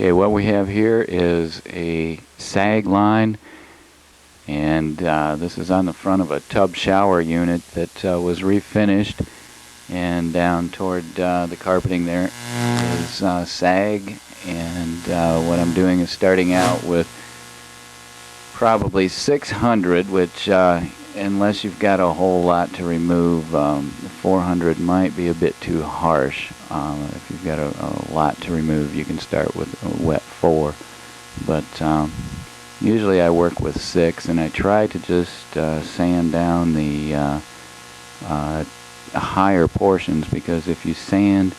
Okay, what we have here is a sag line, and this is on the front of a tub shower unit that was refinished, and down toward the carpeting there is sag, and what I'm doing is starting out with probably 600, which unless you've got a whole lot to remove, 400 might be a bit too harsh. If you've got a lot to remove, you can start with a wet 4. But usually I work with 6, and I try to just sand down the higher portions, because if you sand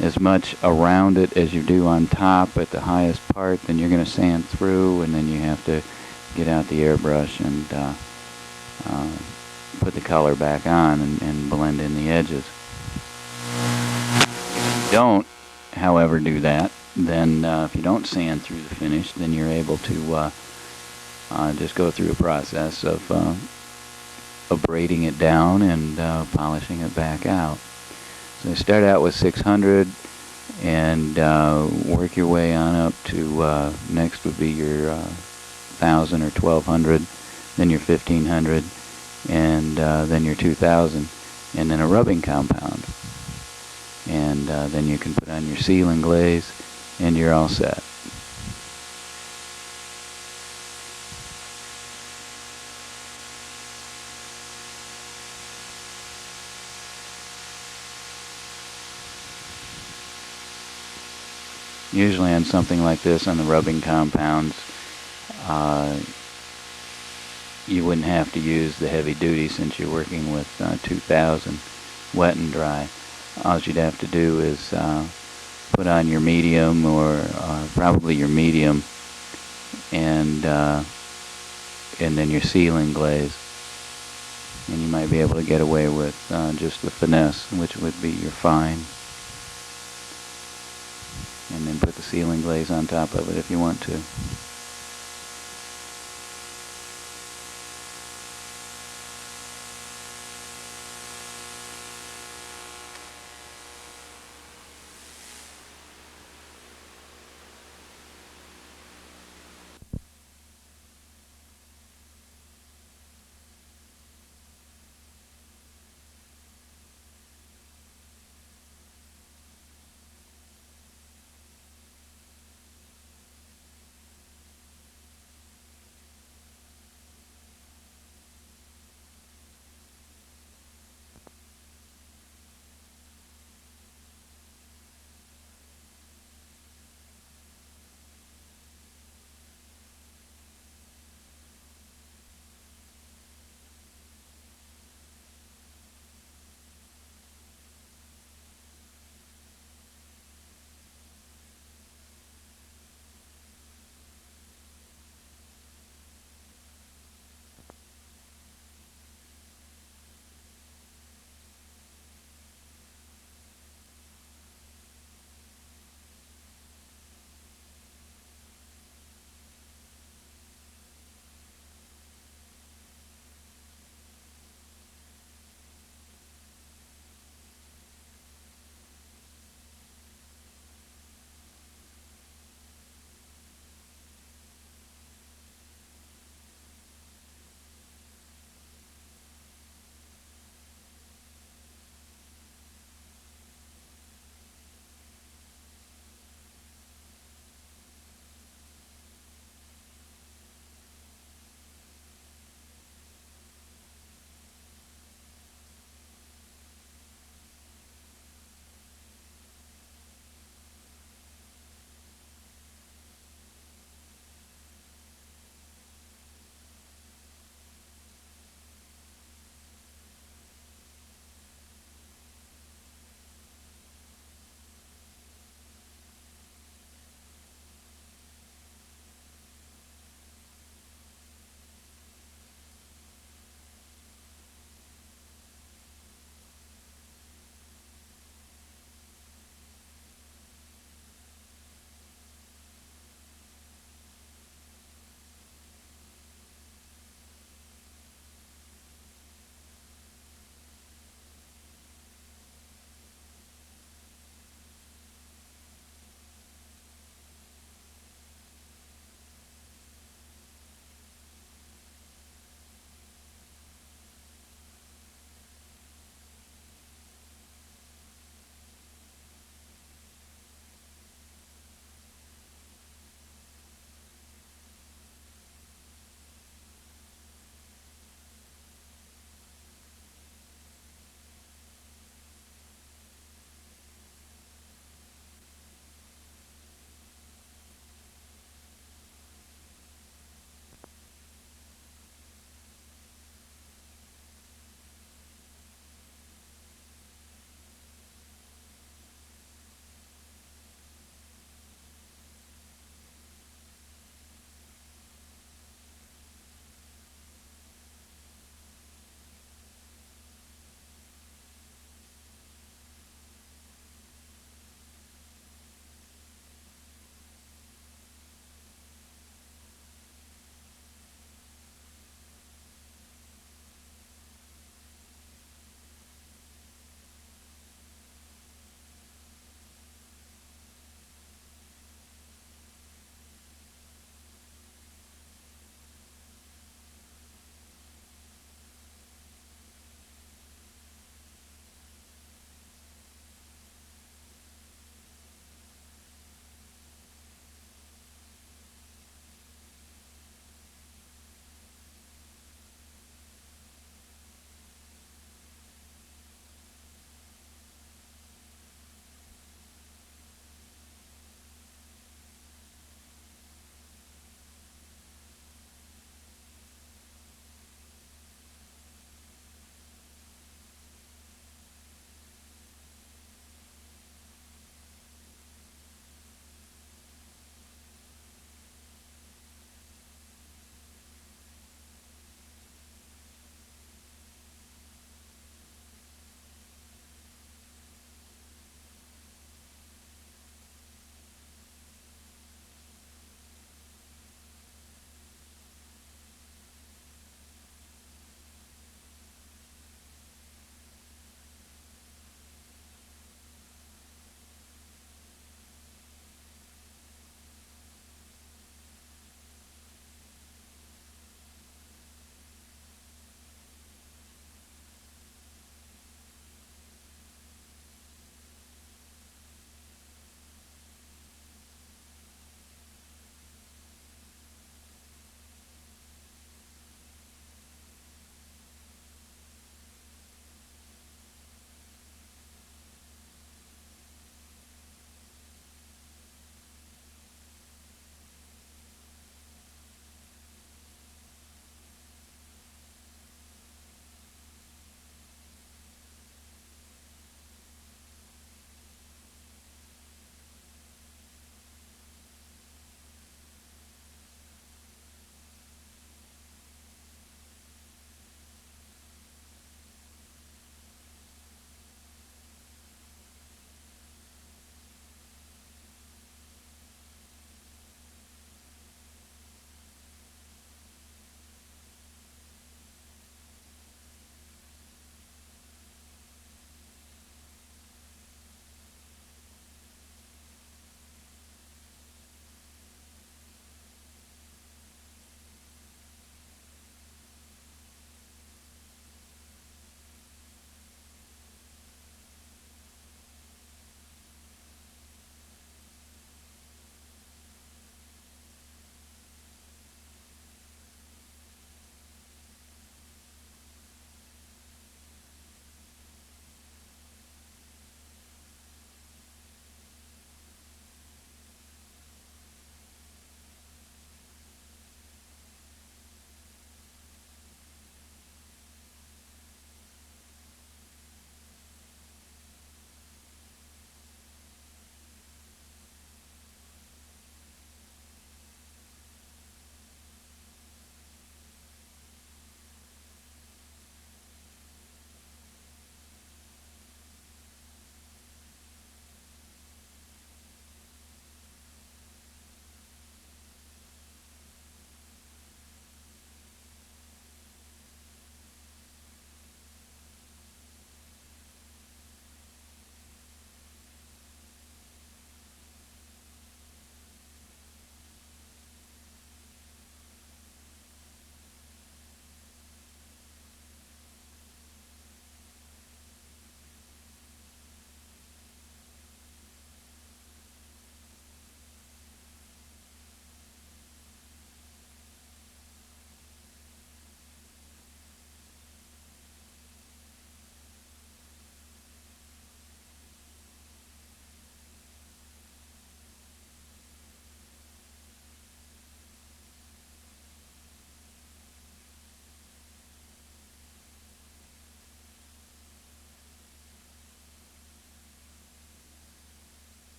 as much around it as you do on top at the highest part, then you're going to sand through, and then you have to get out the airbrush and put the color back on and blend in the edges. If you don't, however, do that, then if you don't sand through the finish, then you're able to just go through a process of braiding it down and polishing it back out. So you start out with 600 and work your way on up to next would be your 1,000 or 1,200, then your 1,500, and then your 2,000, and then a rubbing compound. And then you can put on your sealing glaze, and you're all set. Usually on something like this, on the rubbing compounds, you wouldn't have to use the heavy duty since you're working with 2,000 wet and dry. All you'd have to do is put on your medium, or probably your medium, and then your sealing glaze, and you might be able to get away with just the finesse, which would be your fine, and then put the sealing glaze on top of it if you want to.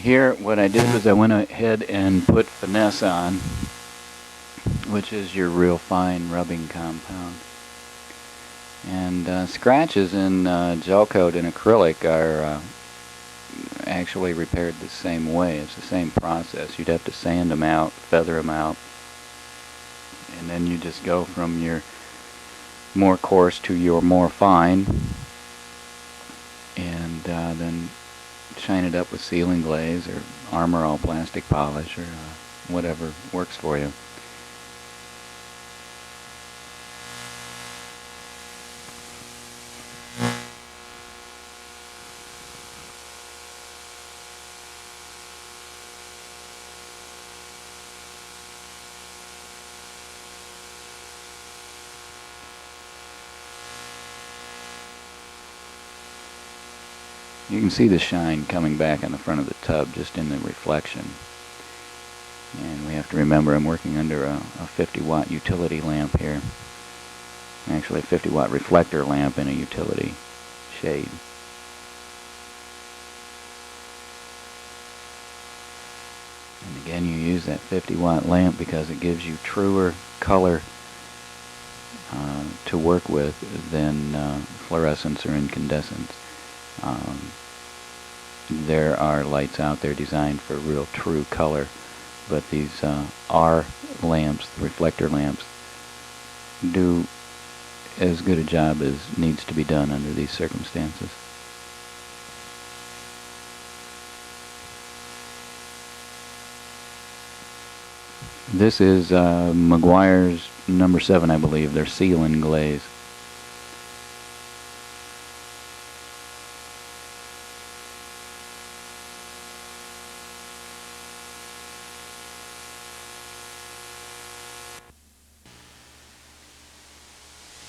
Here what I did was I went ahead and put Finesse on, which is your real fine rubbing compound. And scratches in gel coat and acrylic are actually repaired the same way. It's the same process. You'd have to sand them out, feather them out, and then you just go from your more coarse to your more fine, and then shine it up with sealing glaze or Armor All plastic polish or whatever works for you. You can see the shine coming back on the front of the tub just in the reflection. And we have to remember I'm working under a 50-watt utility lamp here. Actually a 50-watt reflector lamp in a utility shade. And again, you use that 50-watt lamp because it gives you truer color to work with than fluorescence or incandescence. There are lights out there designed for real true color, but these R lamps, the reflector lamps, do as good a job as needs to be done under these circumstances. This is Meguiar's number 7, I believe. They're seal and glaze.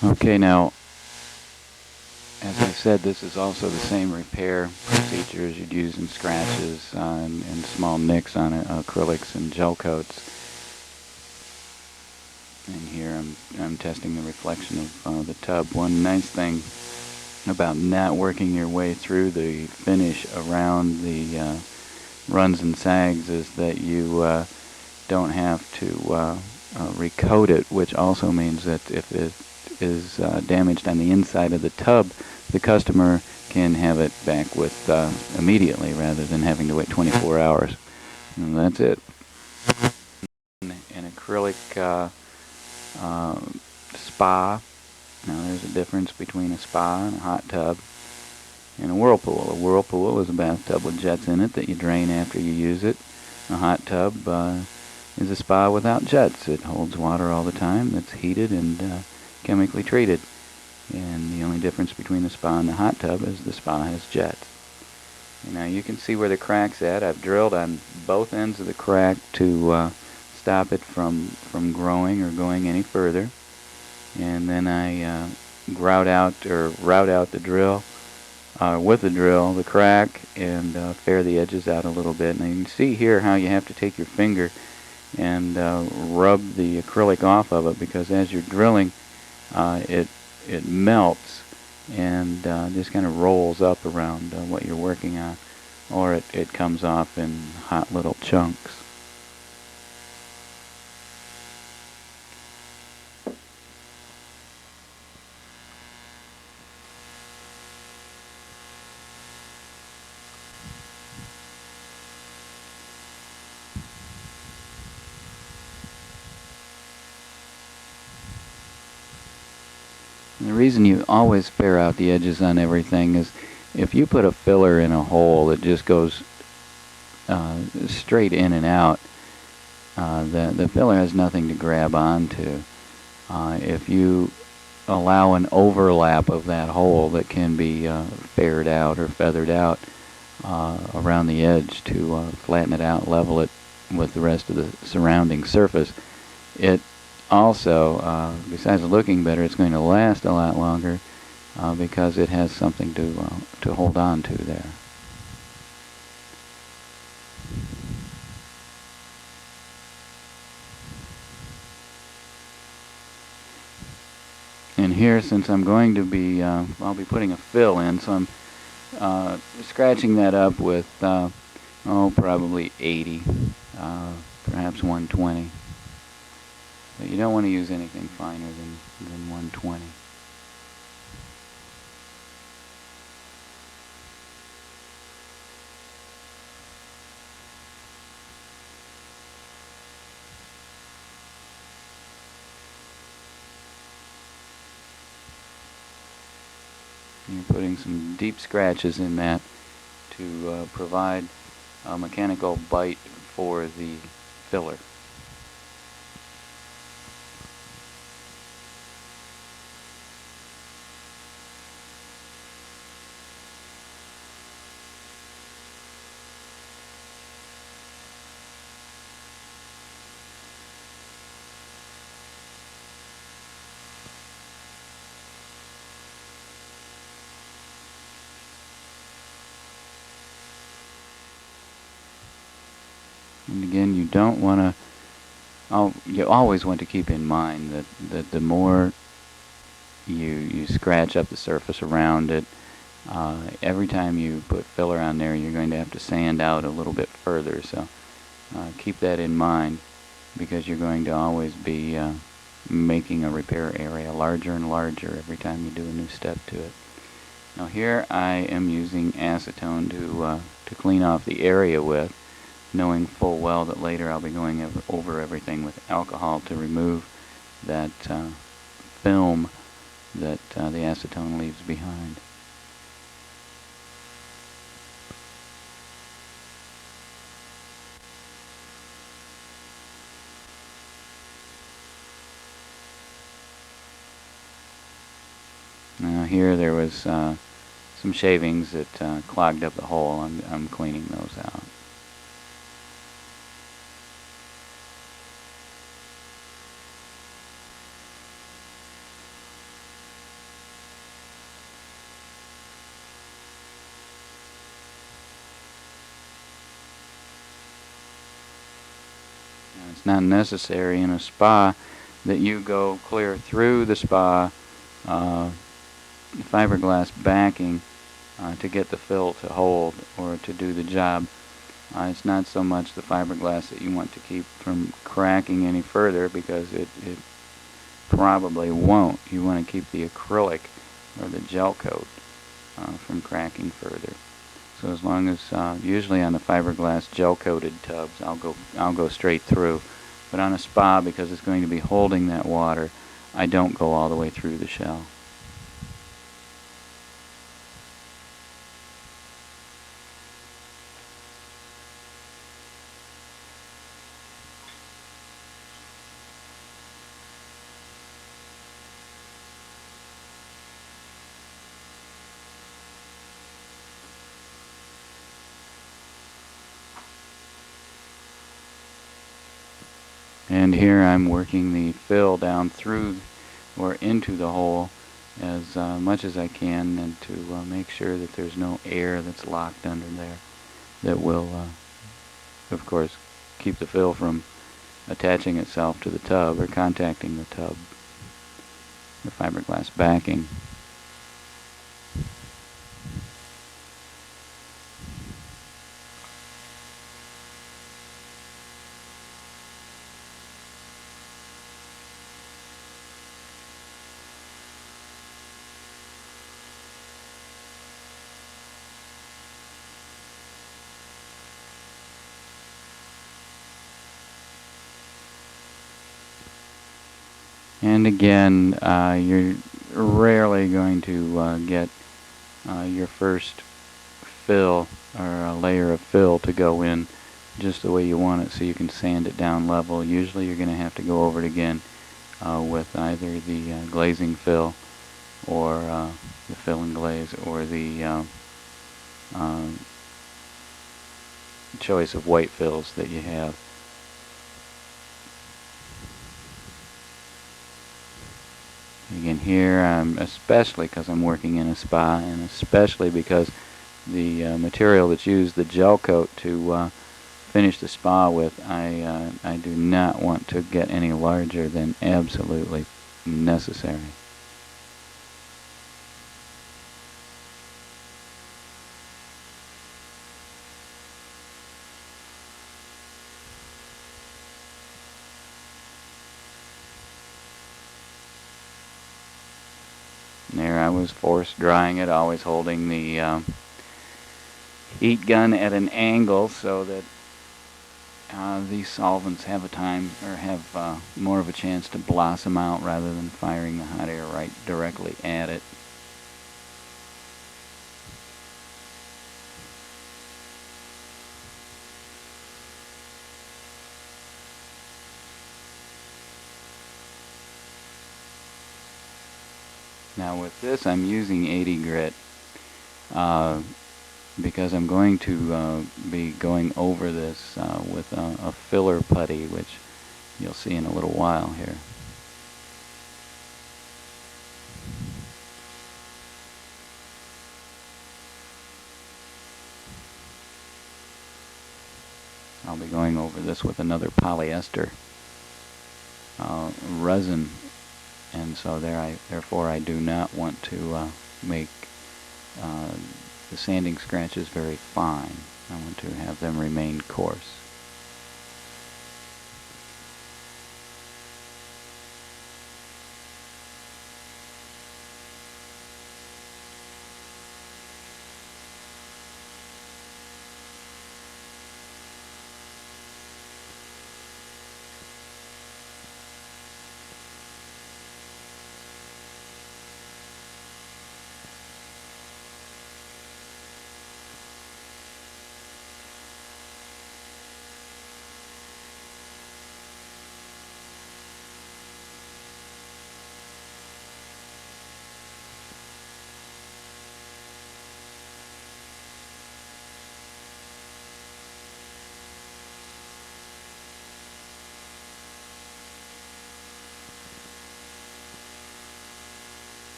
Okay, now, as I said, this is also the same repair procedure as you'd use in scratches and small nicks on acrylics and gel coats. And here I'm testing the reflection of the tub. One nice thing about not working your way through the finish around the runs and sags is that you don't have to recoat it, which also means that if it is damaged on the inside of the tub, the customer can have it back with immediately rather than having to wait 24 hours. And that's it. An acrylic spa. Now there's a difference between a spa and a hot tub and a whirlpool. A whirlpool is a bathtub with jets in it that you drain after you use it. A hot tub is a spa without jets. It holds water all the time that's heated and chemically treated. And the only difference between the spa and the hot tub is the spa has jets. And now you can see where the crack's at. I've drilled on both ends of the crack to stop it from growing or going any further. And then I route out the drill with the drill, the crack, and fair the edges out a little bit. And you can see here how you have to take your finger and rub the acrylic off of it, because as you're drilling, it melts and just kind of rolls up around what you're working on, or it comes off in hot little chunks. And the reason you always fair out the edges on everything is if you put a filler in a hole that just goes straight in and out, the filler has nothing to grab onto. If you allow an overlap of that hole that can be faired out or feathered out around the edge to flatten it out, level it with the rest of the surrounding surface, it also, besides looking better, it's going to last a lot longer because it has something to hold on to there. And here, since I'm going to be, I'll be putting a fill in, so I'm scratching that up with Oh, probably 80, perhaps 120. But you don't want to use anything finer than 120. You're putting some deep scratches in that to provide a mechanical bite for the filler. And again, you don't want to. You always want to keep in mind that the more you scratch up the surface around it, every time you put filler on there, you're going to have to sand out a little bit further. So keep that in mind, because you're going to always be making a repair area larger and larger every time you do a new step to it. Now here I am using acetone to clean off the area with, knowing full well that later I'll be going over everything with alcohol to remove that film that the acetone leaves behind. Now here there was some shavings that clogged up the hole. I'm cleaning those out. Now, it's not necessary in a spa that you go clear through the spa fiberglass backing to get the fill to hold or to do the job. It's not so much the fiberglass that you want to keep from cracking any further, because it probably won't. You want to keep the acrylic or the gel coat from cracking further. So as long as usually on the fiberglass gel coated tubs, I'll go straight through. But on a spa, because it's going to be holding that water, I don't go all the way through the shell. And here I'm working the fill down through or into the hole as much as I can, and to make sure that there's no air that's locked under there that will, of course, keep the fill from attaching itself to the tub or contacting the tub, the fiberglass backing. And again, you're rarely going to get your first fill or a layer of fill to go in just the way you want it, so you can sand it down level. Usually you're going to have to go over it again with either the glazing fill or the fill and glaze, or the choice of white fills that you have. Again, here especially because I'm working in a spa, and especially because the material that's used, the gel coat, to finish the spa with, I do not want to get any larger than absolutely necessary. There I was force drying it, always holding the heat gun at an angle so that these solvents have a time, or have more of a chance to blossom out rather than firing the hot air right directly at it. Now with this I'm using 80 grit because I'm going to be going over this with a filler putty, which you'll see in a little while here. I'll be going over this with another polyester resin, and so therefore I do not want to make the sanding scratches very fine. I want to have them remain coarse.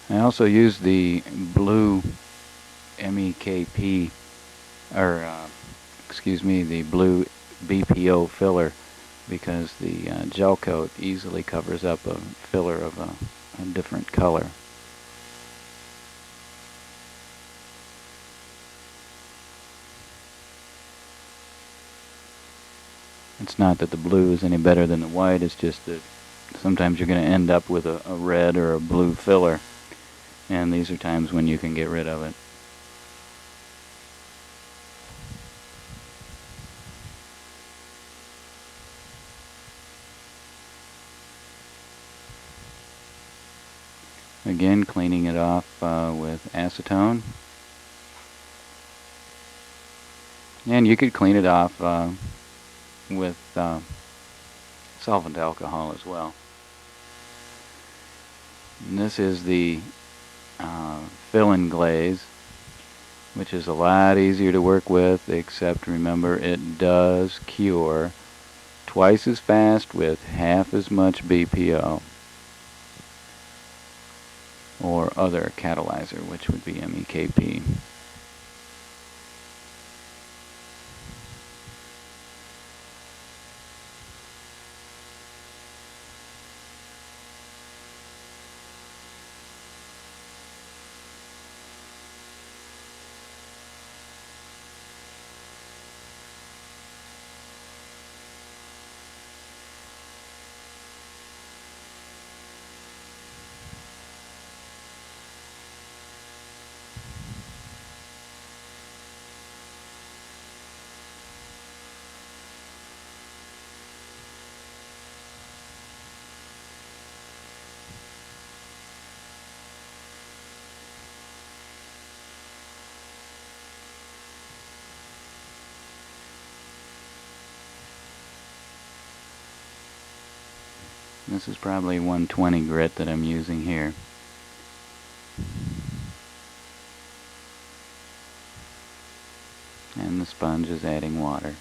I also use the blue MEKP, or excuse me, the blue BPO filler, because the gel coat easily covers up a filler of a different color. It's not that the blue is any better than the white, it's just that sometimes you're going to end up with a red or a blue filler, and these are times when you can get rid of it. Again, cleaning it off with acetone. And you could clean it off with solvent alcohol as well. And this is the fill-in glaze, which is a lot easier to work with, except remember it does cure twice as fast with half as much BPO or other catalyzer, which would be MEKP. This is probably 120 grit that I'm using here. And the sponge is adding water.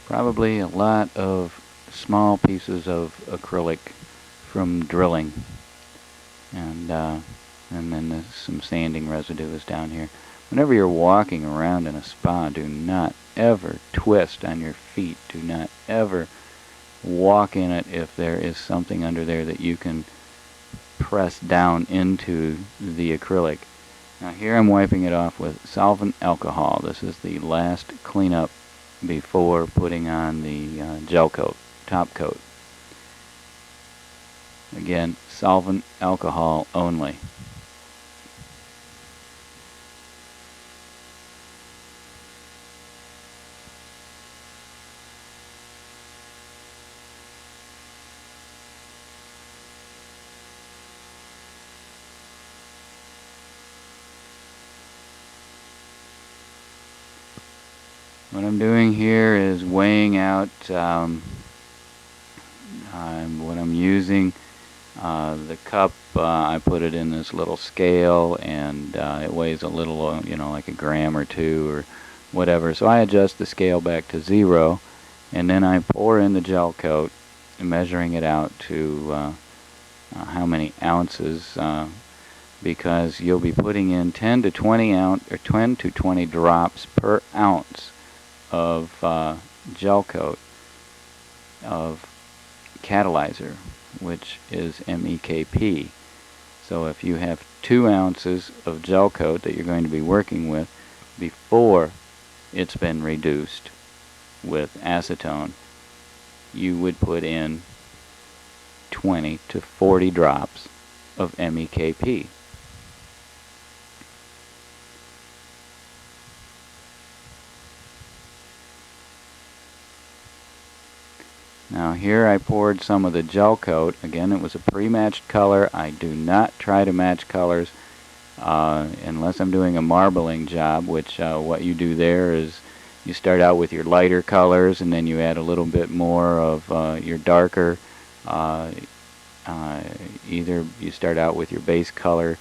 Probably a lot of small pieces of acrylic from drilling, and then some sanding residue is down here. Whenever you're walking around in a spa, do not ever twist on your feet. Do not ever walk in it if there is something under there that you can press down into the acrylic. Now here I'm wiping it off with solvent alcohol. This is the last cleanup before putting on the gel coat, top coat. Again, solvent alcohol only. What I'm doing here is weighing out what I'm using. The cup, I put it in this little scale, and it weighs a little, like a gram or two or whatever. So I adjust the scale back to 0, and then I pour in the gel coat, measuring it out to how many ounces, because you'll be putting in 10 to 20 drops per ounce of gel coat of catalyzer, which is MEKP. So if you have 2 ounces of gel coat that you're going to be working with before it's been reduced with acetone, you would put in 20 to 40 drops of MEKP. Now here I poured some of the gel coat. Again, it was a pre-matched color. I do not try to match colors unless I'm doing a marbling job, which what you do there is you start out with your lighter colors, and then you add a little bit more of your darker. Either you start out with your base color,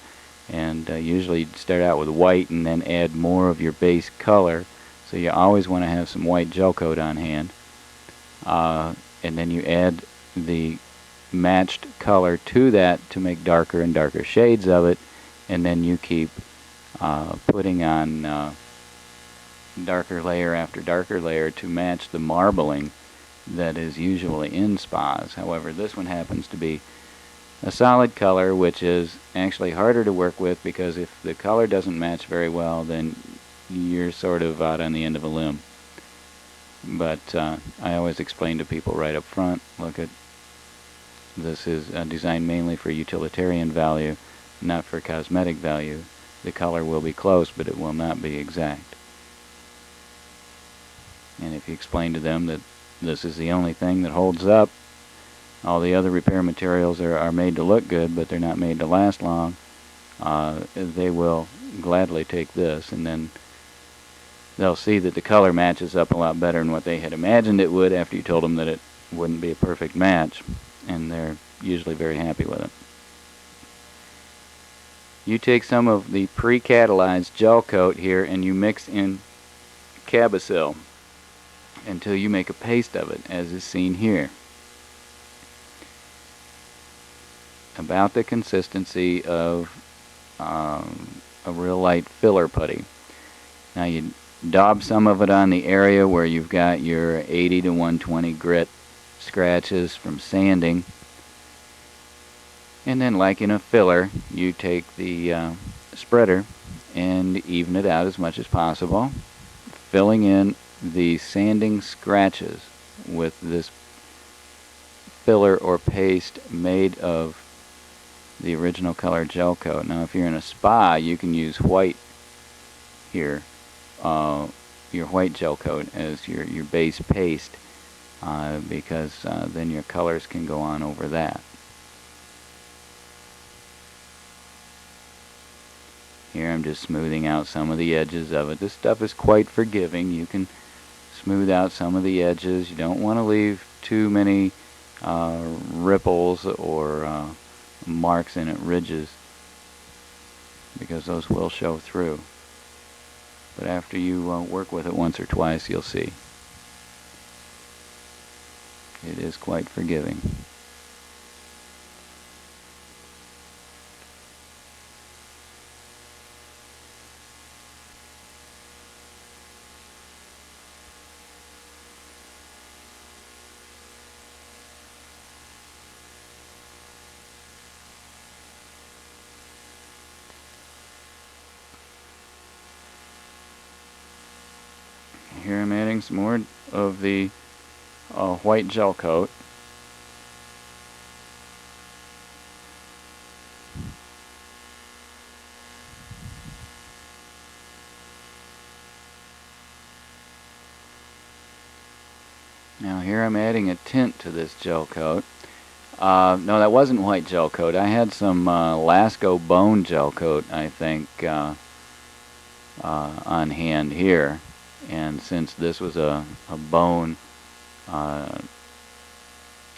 and usually you start out with white and then add more of your base color. So you always want to have some white gel coat on hand. And then you add the matched color to that to make darker and darker shades of it, and then you keep putting on darker layer after darker layer to match the marbling that is usually in spas. However, this one happens to be a solid color, which is actually harder to work with, because if the color doesn't match very well, then you're sort of out on the end of a limb. But I always explain to people right up front, look, this is designed mainly for utilitarian value, not for cosmetic value. The color will be close, but it will not be exact. And if you explain to them that this is the only thing that holds up, all the other repair materials are made to look good, but they're not made to last long, they will gladly take this, and then they'll see that the color matches up a lot better than what they had imagined it would after you told them that it wouldn't be a perfect match, and they're usually very happy with it. You take some of the pre-catalyzed gel coat here and you mix in Cabasil until you make a paste of it, as is seen here. About the consistency of a real light filler putty. Now you daub some of it on the area where you've got your 80 to 120 grit scratches from sanding. And then, like in a filler, you take the spreader and even it out as much as possible, filling in the sanding scratches with this filler or paste made of the original color gel coat. Now if you're in a spa, you can use white here, your white gel coat as your base paste, because then your colors can go on over that. Here I'm just smoothing out some of the edges of it. This stuff is quite forgiving. You can smooth out some of the edges. You don't want to leave too many ripples or marks in it, ridges, because those will show through. But after you work with it once or twice, you'll see. It is quite forgiving. Here I'm adding some more of the white gel coat. Now here I'm adding a tint to this gel coat. No, that wasn't white gel coat. I had some Lasco bone gel coat, I think, on hand here. And since this was a bone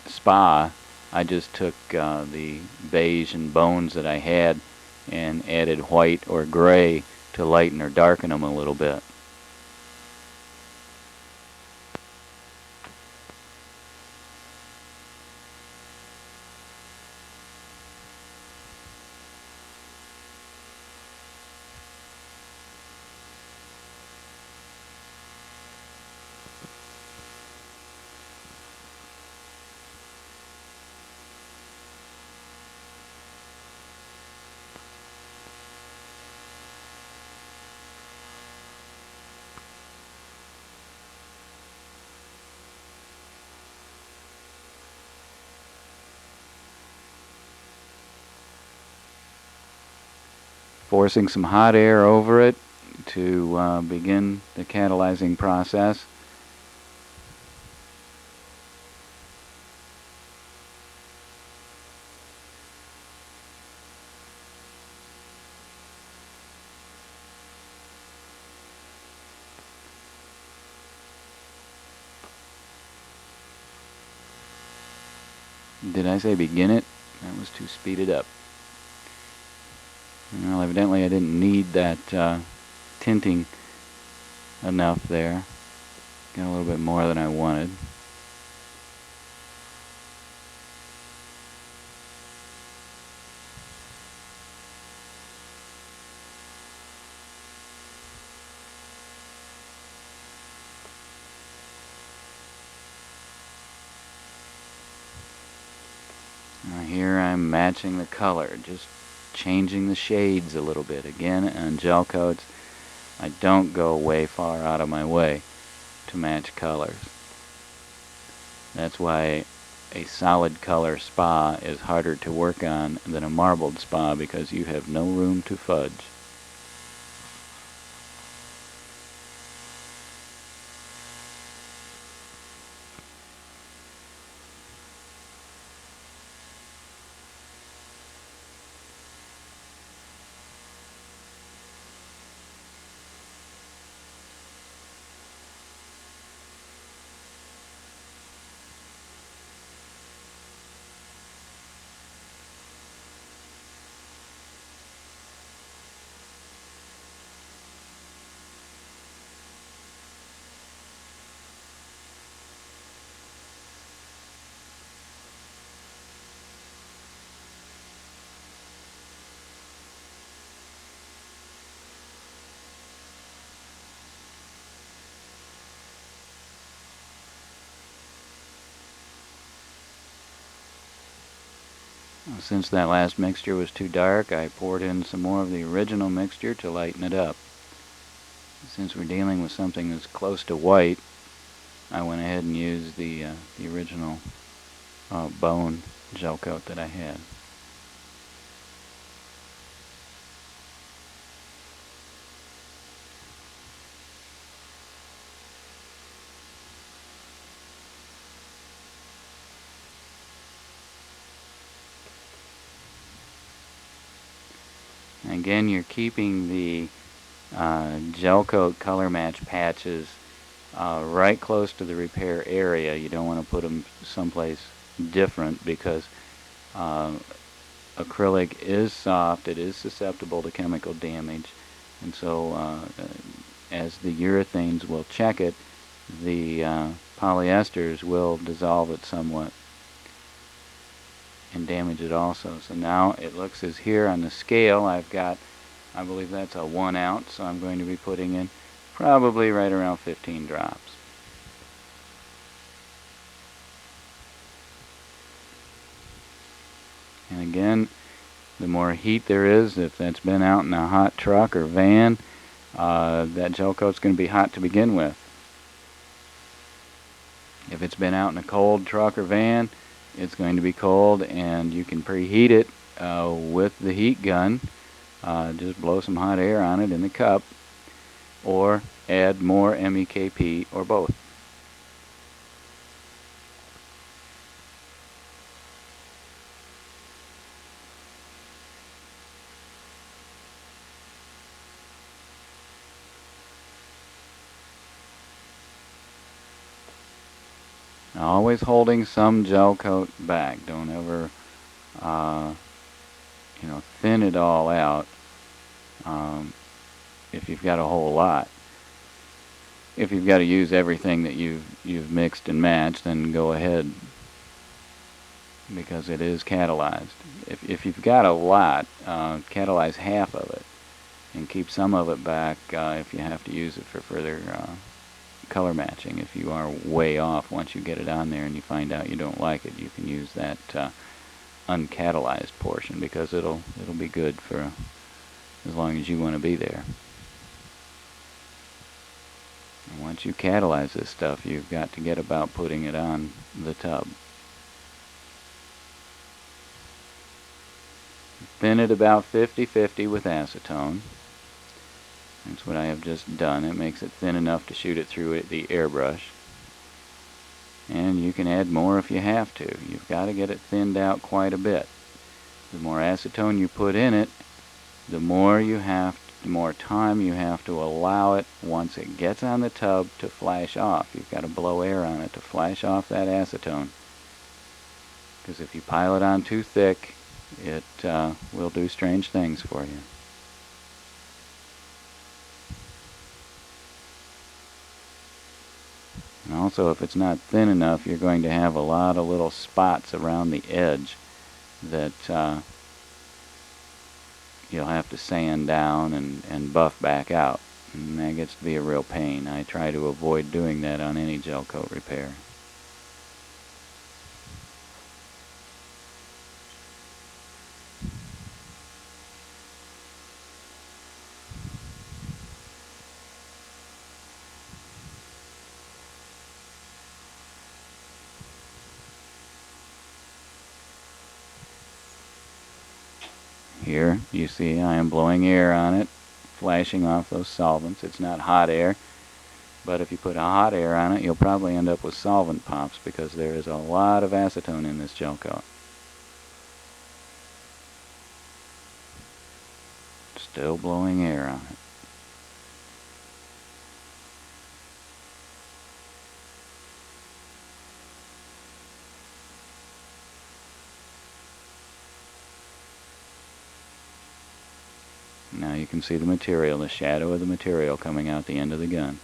spa, I just took the beige and bones that I had and added white or gray to lighten or darken them a little bit. Forcing some hot air over it to begin the catalyzing process. Did I say begin it? That was too speeded up. Well, evidently I didn't need that tinting enough there. Got a little bit more than I wanted. Now here I'm matching the color, just changing the shades a little bit. Again, on gel coats, I don't go way far out of my way to match colors. That's why a solid color spa is harder to work on than a marbled spa, because you have no room to fudge. Since that last mixture was too dark, I poured in some more of the original mixture to lighten it up. Since we're dealing with something that's close to white, I went ahead and used the original bone gel coat that I had. Again, you're keeping the gel coat color match patches right close to the repair area. You don't want to put them someplace different because acrylic is soft, it is susceptible to chemical damage, and so as the urethanes will check it, the polyesters will dissolve it somewhat and damage it also. So now it looks as here on the scale I've got, I believe that's a 1 ounce, so I'm going to be putting in probably right around 15 drops. And again, the more heat there is, if that's been out in a hot truck or van, that gel coat's going to be hot to begin with. If it's been out in a cold truck or van, it's going to be cold, and you can preheat it with the heat gun. Just blow some hot air on it in the cup, or add more MEKP, or both. Always holding some gel coat back. Don't ever, thin it all out if you've got a whole lot. If you've got to use everything that you've mixed and matched, then go ahead, because it is catalyzed. If you've got a lot, catalyze half of it and keep some of it back if you have to use it for further color matching. If you are way off once you get it on there and you find out you don't like it, you can use that uncatalyzed portion, because it'll be good for as long as you want to be there. And once you catalyze this stuff, you've got to get about putting it on the tub. Thin it about 50-50 with acetone. That's what I have just done. It makes it thin enough to shoot it through the airbrush. And you can add more if you have to. You've got to get it thinned out quite a bit. The more acetone you put in it, the more time you have to allow it, once it gets on the tub, to flash off. You've got to blow air on it to flash off that acetone. Because if you pile it on too thick, it will do strange things for you. And also, if it's not thin enough, you're going to have a lot of little spots around the edge that you'll have to sand down and buff back out. And that gets to be a real pain. I try to avoid doing that on any gel coat repair. Here, you see I am blowing air on it, flashing off those solvents. It's not hot air, but if you put hot air on it, you'll probably end up with solvent pops, because there is a lot of acetone in this gel coat. Still blowing air on it. Now you can see the material, the shadow of the material coming out the end of the gun.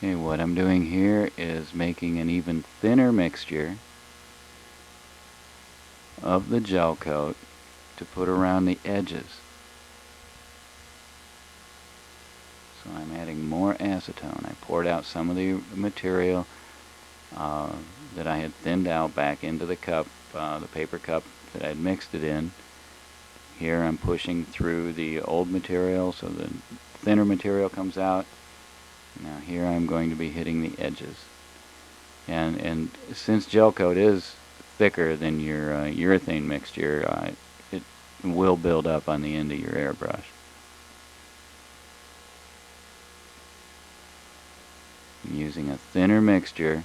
Okay, what I'm doing here is making an even thinner mixture of the gel coat to put around the edges. So I'm adding more acetone. I poured out some of the material that I had thinned out back into the cup, the paper cup that I had mixed it in. Here I'm pushing through the old material so the thinner material comes out. Now here I'm going to be hitting the edges. And since gel coat is thicker than your urethane mixture, it will build up on the end of your airbrush. I'm using a thinner mixture,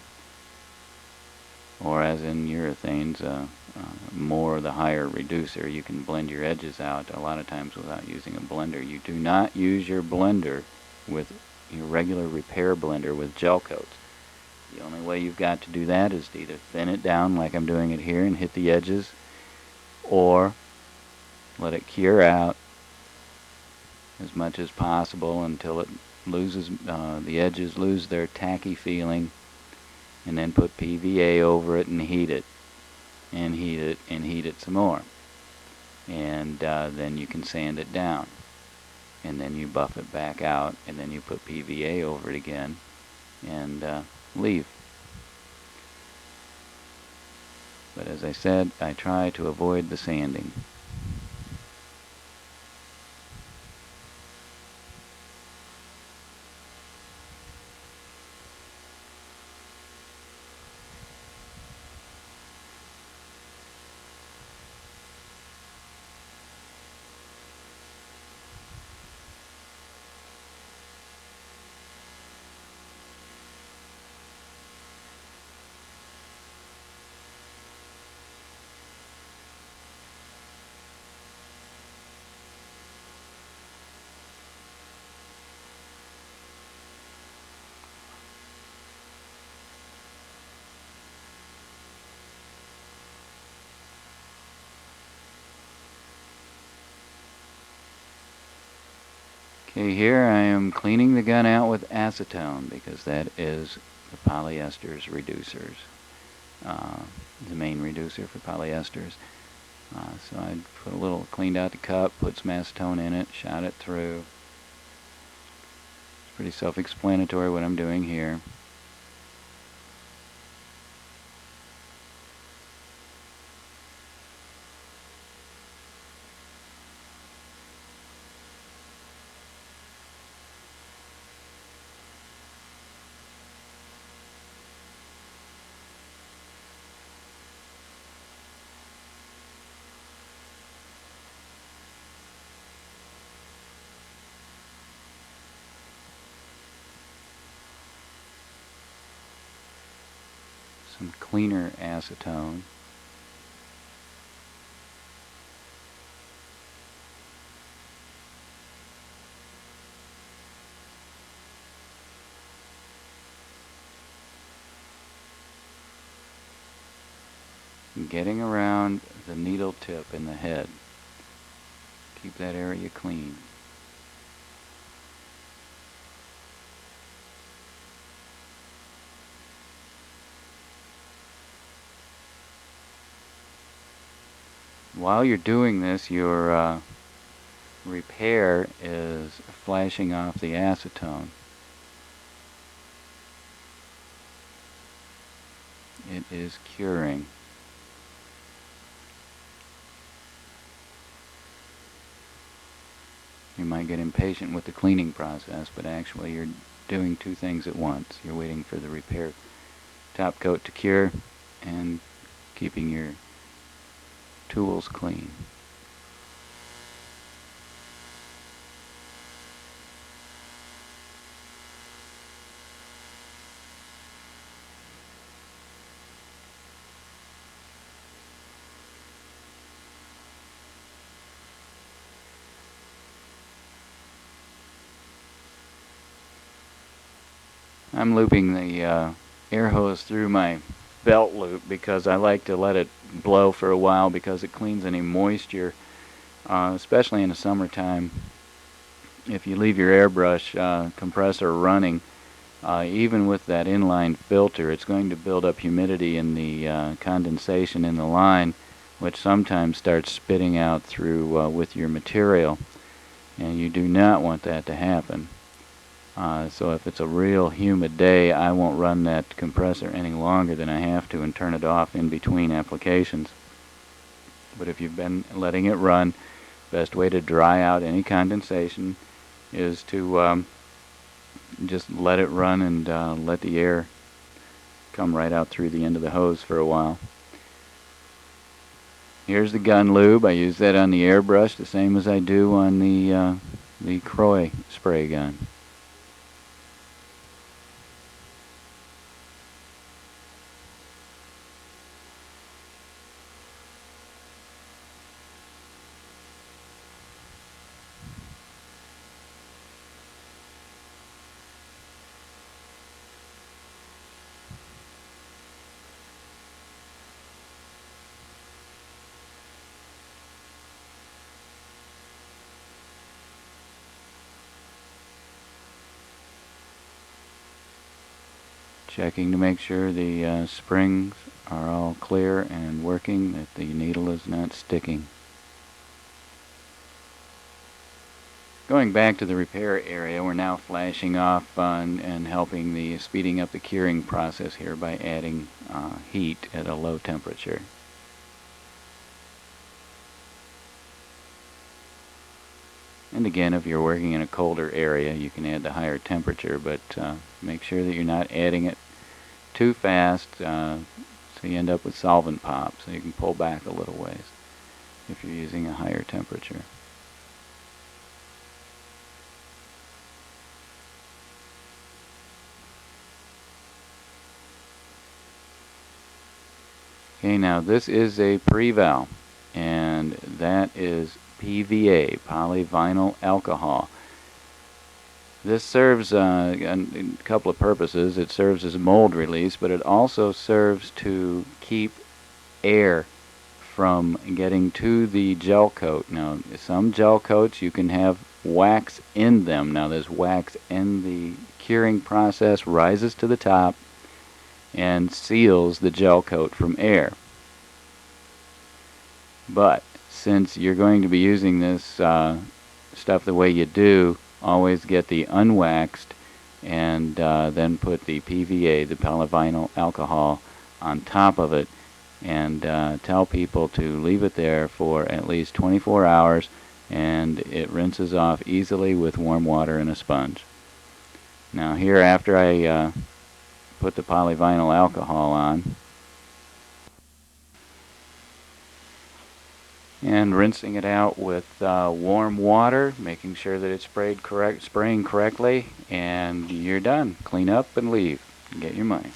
or as in urethanes, more the higher reducer. You can blend your edges out a lot of times without using a blender. You do not use your blender with your regular repair blender with gel coats. The only way you've got to do that is to either thin it down like I'm doing it here and hit the edges, or let it cure out as much as possible until it loses, the edges lose their tacky feeling, and then put PVA over it and heat it, and heat it, and heat it some more. And then you can sand it down. And then you buff it back out, and then you put PVA over it again, and leave. But as I said, I try to avoid the sanding. Okay, here I am cleaning the gun out with acetone because that is the polyester's reducers, the main reducer for polyesters. So I put a little, cleaned out the cup, put some acetone in it, shot it through. It's pretty self-explanatory what I'm doing here. Some cleaner acetone. Getting around the needle tip in the head. Keep that area clean. While you're doing this, your repair is flashing off the acetone. It is curing. You might get impatient with the cleaning process, but actually you're doing two things at once. You're waiting for the repair top coat to cure and keeping your tools clean. I'm looping the air hose through my belt loop because I like to let it blow for a while because it cleans any moisture, especially in the summertime. If you leave your airbrush compressor running, even with that inline filter, it's going to build up humidity in the condensation in the line, which sometimes starts spitting out through with your material, and you do not want that to happen. So if it's a real humid day, I won't run that compressor any longer than I have to and turn it off in between applications. But if you've been letting it run, best way to dry out any condensation is to just let it run and let the air come right out through the end of the hose for a while. Here's the gun lube. I use that on the airbrush the same as I do on the Croy spray gun. Checking to make sure the springs are all clear and working, that the needle is not sticking. Going back to the repair area, we're now flashing off and helping speeding up the curing process here by adding heat at a low temperature. And again, if you're working in a colder area, you can add the higher temperature, but make sure that you're not adding it too fast, so you end up with solvent pop, so you can pull back a little ways if you're using a higher temperature. Okay, now this is a pre-val, and that is PVA, polyvinyl alcohol. This serves a couple of purposes. It serves as a mold release, but it also serves to keep air from getting to the gel coat. Now, some gel coats you can have wax in them. Now, there's wax in the curing process, rises to the top, and seals the gel coat from air. But since you're going to be using this stuff the way you do, always get the unwaxed and then put the PVA, the polyvinyl alcohol, on top of it, and tell people to leave it there for at least 24 hours, and it rinses off easily with warm water and a sponge. Now here, after I put the polyvinyl alcohol on and rinsing it out with warm water, making sure that it's spraying correctly, and you're done. Clean up and leave. Get your money.